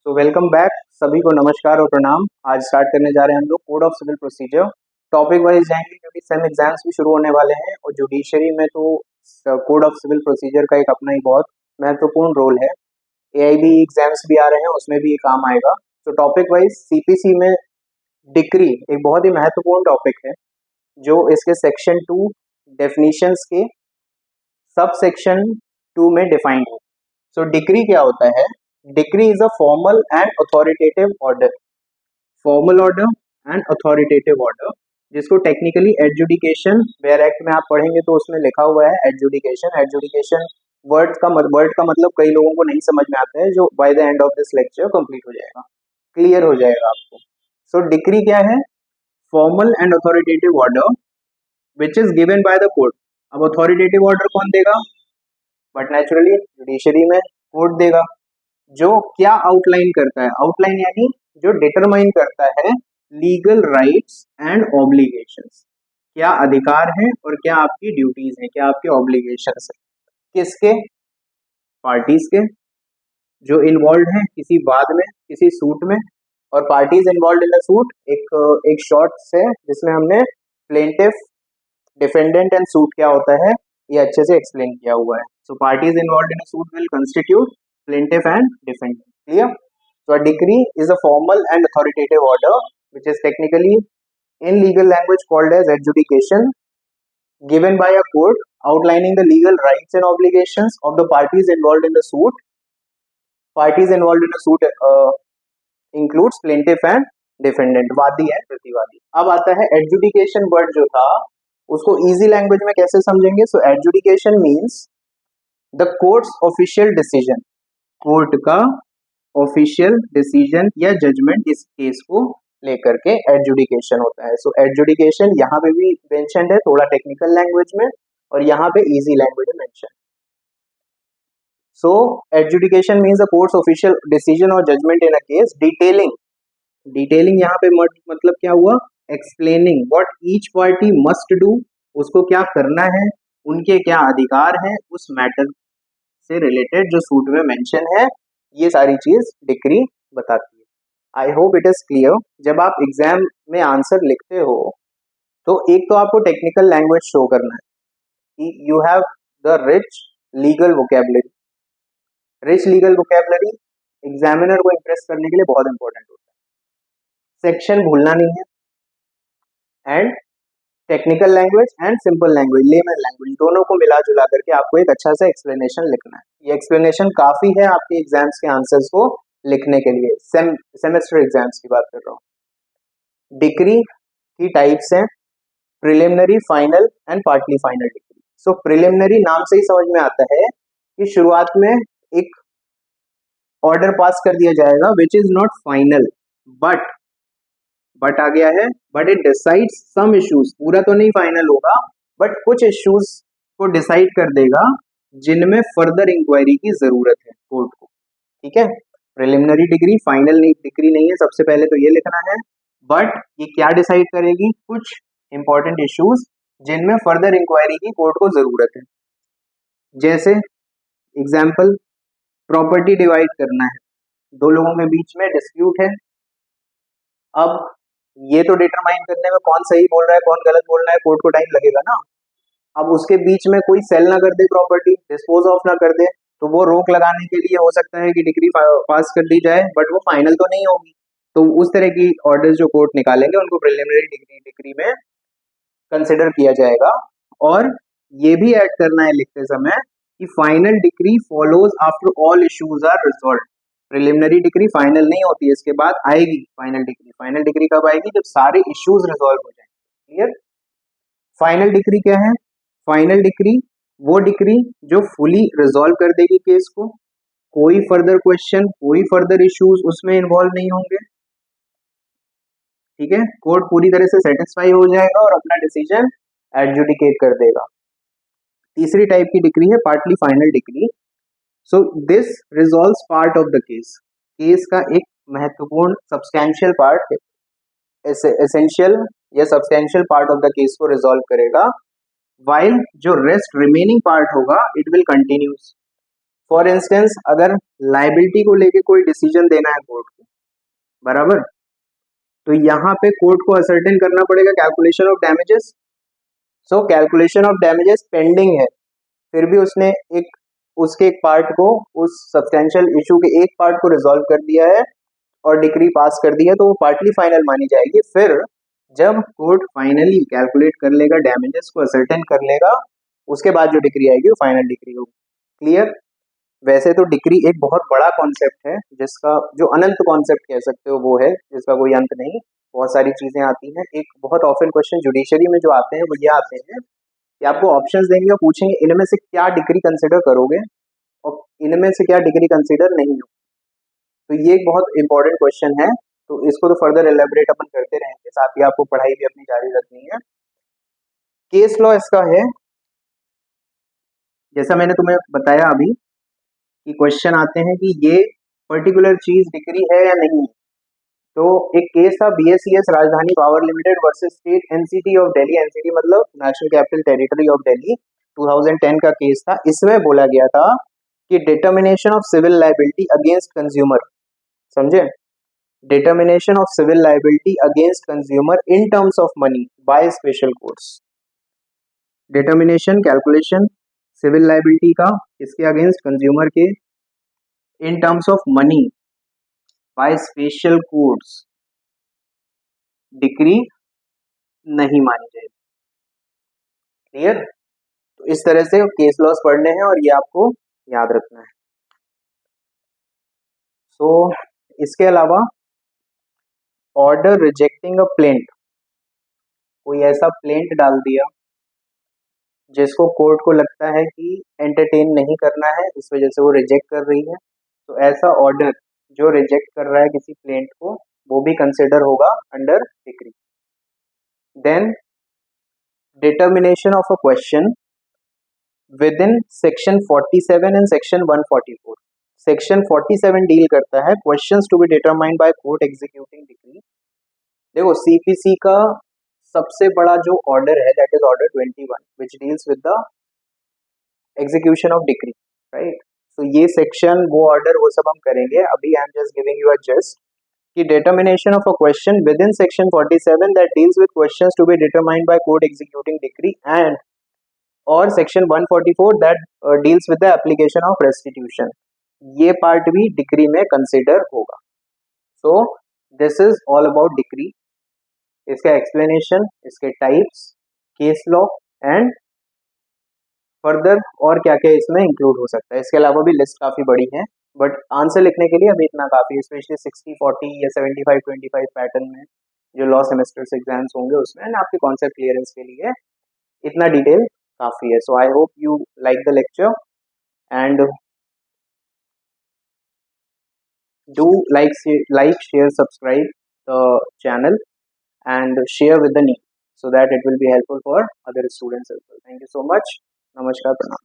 तो welcome back, सभी को नमस्कार और प्रणाम। आज स्टार्ट करने जा रहे हैं हम लोग code of civil procedure. Topic wise जाएंगे क्योंकि सेम एग्जाम्स भी शुरू होने वाले हैं और जुडिशरी में तो कोड ऑफ सिविल प्रोसीजर का एक अपना ही बहुत महत्वपूर्ण रोल है। एआईबी एग्जाम्स भी आ रहे हैं, उसमें भी ये काम आएगा। तो टॉपिक वाइज सीपीसी में डिक्री एक बहुत ही महत्वपूर्ण टॉपिक है जो इसके सेक्शन 2 डेफिनेशंस के सब सेक्शन 2 में डिफाइंड है। सो डिक्री क्या होता है? Decree is a formal and authoritative order, formal order and authoritative order, जिसको टेक्निकली एडजुडिकेशन वेयर एक्ट में आप पढ़ेंगे तो उसमें लिखा हुआ है एडजुडिकेशन। एडजुडिकेशन वर्ड का मतलब कई लोगों को नहीं समझ में आता है, जो by the end of this lecture complete हो जाएगा, क्लियर हो जाएगा आपको। सो डिक्री क्या है? Formal and authoritative order which is given by the court. अब अथॉरिटेटिव ऑर्डर कौन देगा? बट नेचुरली जुडिशरी में कोर्ट देगा, जो क्या आउटलाइन करता है? आउटलाइन यानी जो डिटरमाइन करता है लीगल राइट्स एंड ऑब्लिगेशंस, क्या अधिकार हैं और क्या आपकी ड्यूटीज हैं, क्या आपके ऑब्लिगेशंस हैं। किसके? पार्टीज के, जो इन्वॉल्व हैं किसी वाद में, किसी सूट में। और parties involve in the suit एक शॉर्ट से जिसमें हमने प्लेंटिफ, डिफेंडेंट एंड सूट क्या होता है ये अच्छे से एक्सप्लेन किया हुआ है। So parties involve in a suit will constitute plaintiff and defendant. Clear? So a decree is a formal and authoritative order which is technically in legal language called as adjudication, given by a court outlining the legal rights and obligations of the parties involved in the suit. Parties involved in the suit includes plaintiff and defendant, वादी है प्रतिवादी। अब आता है adjudication word जो था उसको easy language में कैसे समझेंगे? So adjudication means the court's official decision, court का ऑफिशियल डिसीजन या जजमेंट इस केस को लेकर के एडजुडिकेशन होता है। सो एडजुडिकेशन यहाँ पे भी मेंशन्ड है, थोड़ा टेक्निकल लैंग्वेज में, और यहाँ पे इजी लैंग्वेज में mention. So adjudication means the courts official decision और judgement in a case. Detailing यहाँ पे मतलब क्या हुआ? Explaining what each party must do, उसको क्या करना है, उनके क्या अधिकार हैं उस मैटर से रिलेटेड जो सूट में मेंशन है, ये सारी चीज डिक्री बताती है। I hope it is clear. जब आप एग्जाम में आंसर लिखते हो तो एक तो आपको टेक्निकल लैंग्वेज शो करना है कि you have the rich legal vocabulary. Rich legal vocabulary examiner को इंप्रेस करने के लिए बहुत इंपॉर्टेंट होता है। सेक्शन भूलना नहीं है, and technical language and simple language, layman language, दोनों को मिला जुला करके आपको एक अच्छा सा एक्सप्लेनेशन लिखना है। ये एक्सप्लेनेशन काफी है आपके एग्जाम्स के आंसर्स को लिखने के लिए। सेमेस्टर एग्जाम्स की बात कर रहा हूँ। डिक्री की टाइप्स हैं preliminary, final and partly final decree. So preliminary नाम से ही समझ में आता है कि शुरुआत में एक ऑर्डर पास कर दिया जाएगा which is not final, but आ गया है, but it decides some issues. पूरा तो नहीं फाइनल होगा, बट कुछ इश्यूज को डिसाइड कर देगा जिनमें फर्दर इंक्वायरी की जरूरत है कोर्ट को। ठीक है, प्रिलिमिनरी डिग्री फाइनल डिग्री नहीं है, सबसे पहले तो ये लिखना है। बट ये क्या डिसाइड करेगी? कुछ इंपॉर्टेंट इश्यूज जिनमें फर्दर इंक्वायरी की कोर्ट को जरूरत है। जैसे एग्जाम्पल, प्रॉपर्टी डिवाइड करना है, दो लोगों के बीच में डिस्प्यूट है। अब ये तो डिटरमाइन करने में कौन सही बोल रहा है कौन गलत बोल रहा है कोर्ट को टाइम लगेगा ना। अब उसके बीच में कोई सेल ना कर दे, प्रॉपर्टी डिस्पोज ऑफ ना कर दे, तो वो रोक लगाने के लिए हो सकता है कि डिक्री पास कर दी जाए, बट वो फाइनल तो नहीं होगी। तो उस तरह की ऑर्डर्स जो कोर्ट निकालेंगे उनको प्रिलिमिनरी डिक्री में कंसिडर किया जाएगा। और ये भी ऐड करना है लिखते समय कि final decree follows after all issues are resolve. Preliminary degree final नहीं होती है, इसके बाद आएगी फाइनल डिग्री। फाइनल डिग्री कब आएगी? जब सारे इश्यूज रिजॉल्व हो जाएंगे। क्लियर? फाइनल डिग्री क्या है? फाइनल डिग्री वो डिग्री जो फुली रिजॉल्व कर देगी केस को, कोई फर्दर क्वेश्चन, कोई फर्दर इश्यूज उसमें इन्वॉल्व नहीं होंगे। ठीक है, कोर्ट पूरी तरह से सेटिस्फाई हो जाएगा और अपना डिसीजन एडजुडिकेट कर देगा। तीसरी टाइप की डिग्री है partly final decree. So this resolves part of the case. Case का एक महत्वपूर्ण सब्सटैंशियल पार्ट, एसेंशियल या substantial part of the case को रिजॉल्व करेगा, वाइल जो रेस्ट रिमेनिंग पार्ट होगा it will continuous. For instance अगर लाइबिलिटी को लेके कोई डिसीजन देना है कोर्ट को, बराबर, तो यहाँ पे कोर्ट को असर्टेन करना पड़ेगा calculation of damages. So calculation of damages pending है, फिर भी उसने उसके एक पार्ट को, उस सब्सटेंशियल इशू के एक पार्ट को रिजॉल्व कर दिया है और डिक्री पास कर दी है, तो वो पार्टली फाइनल मानी जाएगी। फिर जब कोर्ट फाइनली कैलकुलेट कर लेगा, डैमेजेस को असर्टेन कर लेगा, उसके बाद जो डिक्री आएगी वो फाइनल डिक्री होगी। क्लियर? वैसे तो डिक्री एक बहुत बड़ा कॉन्सेप्ट है, जिसका जो अनंत कॉन्सेप्ट कह सकते हो वो है, जिसका कोई अंत नहीं, बहुत सारी चीजें आती हैं। एक बहुत ऑफन क्वेश्चन जुडिशरी में जो आते हैं वो ये आते हैं कि आपको ऑप्शंस देंगे और पूछेंगे इनमें से क्या डिग्री कंसिडर करोगे और इनमें से क्या डिग्री कंसिडर नहीं हो। तो ये एक बहुत इंपॉर्टेंट क्वेश्चन है, तो इसको तो फर्दर एलेबरेट अपन करते रहेंगे, साथ ही आपको पढ़ाई भी अपनी जारी रखनी है। केस लॉ इसका है, जैसा मैंने तुम्हें बताया अभी कि क्वेश्चन आते हैं कि ये पर्टिकुलर चीज डिग्री है या नहीं। तो एक केस था BSES Rajdhani power limited versus state NCT of Delhi, NCT मतलब national capital territory of Delhi, 2010 का केस था। इसमें बोला गया था कि determination of civil liability against consumer, समझे, determination of civil liability against consumer in terms of money by special courts, determination calculation civil liability का इसके अगेंस्ट कंज्यूमर के in terms of money by special courts decree नहीं मानी जाएगी। Clear? तो इस तरह से केस लॉस पढ़ने हैं और ये आपको याद रखना है। सो इसके अलावा ऑर्डर रिजेक्टिंग अ प्लेंट, कोई ऐसा प्लेंट डाल दिया जिसको कोर्ट को लगता है कि एंटरटेन नहीं करना है, इस वजह से वो रिजेक्ट कर रही है, तो ऐसा ऑर्डर जो रिजेक्ट कर रहा है किसी प्लेंट को, वो भी कंसिडर होगा under decree. Then determination of a question within section 47 and section 144। Section 47 deal करता है questions to be determined by court executing decree. देखो सीपीसी का सबसे बड़ा जो ऑर्डर है that is order 21 which deals with the execution of decree, right. तो ये सेक्शन, वो ऑर्डर, वो सब हम करेंगे। अभी I am just giving you a just कि determination of a question within section 47 that deals with questions to be determined by court executing decree and और section 144 that deals with the application of restitution, ये part भी decree में consider होगा। So this is all about decree, इसका explanation, इसके types, case law and further और क्या क्या इसमें इंक्लूड हो सकता है। इसके अलावा भी लिस्ट काफ़ी बड़ी है, बट आंसर लिखने के लिए अभी इतना काफ़ी है, स्पेशली 60-40 या 75-25 पैटर्न में जो लॉ सेमेस्टर्स एग्जाम्स होंगे उसमें आपके कॉन्सेप्ट क्लियरेंस के लिए इतना डिटेल काफ़ी है। So I hope you like the lecture and do like share subscribe the channel and share with the need so that it will be helpful for other students as well. Thank you so much. Namaskar, pranam.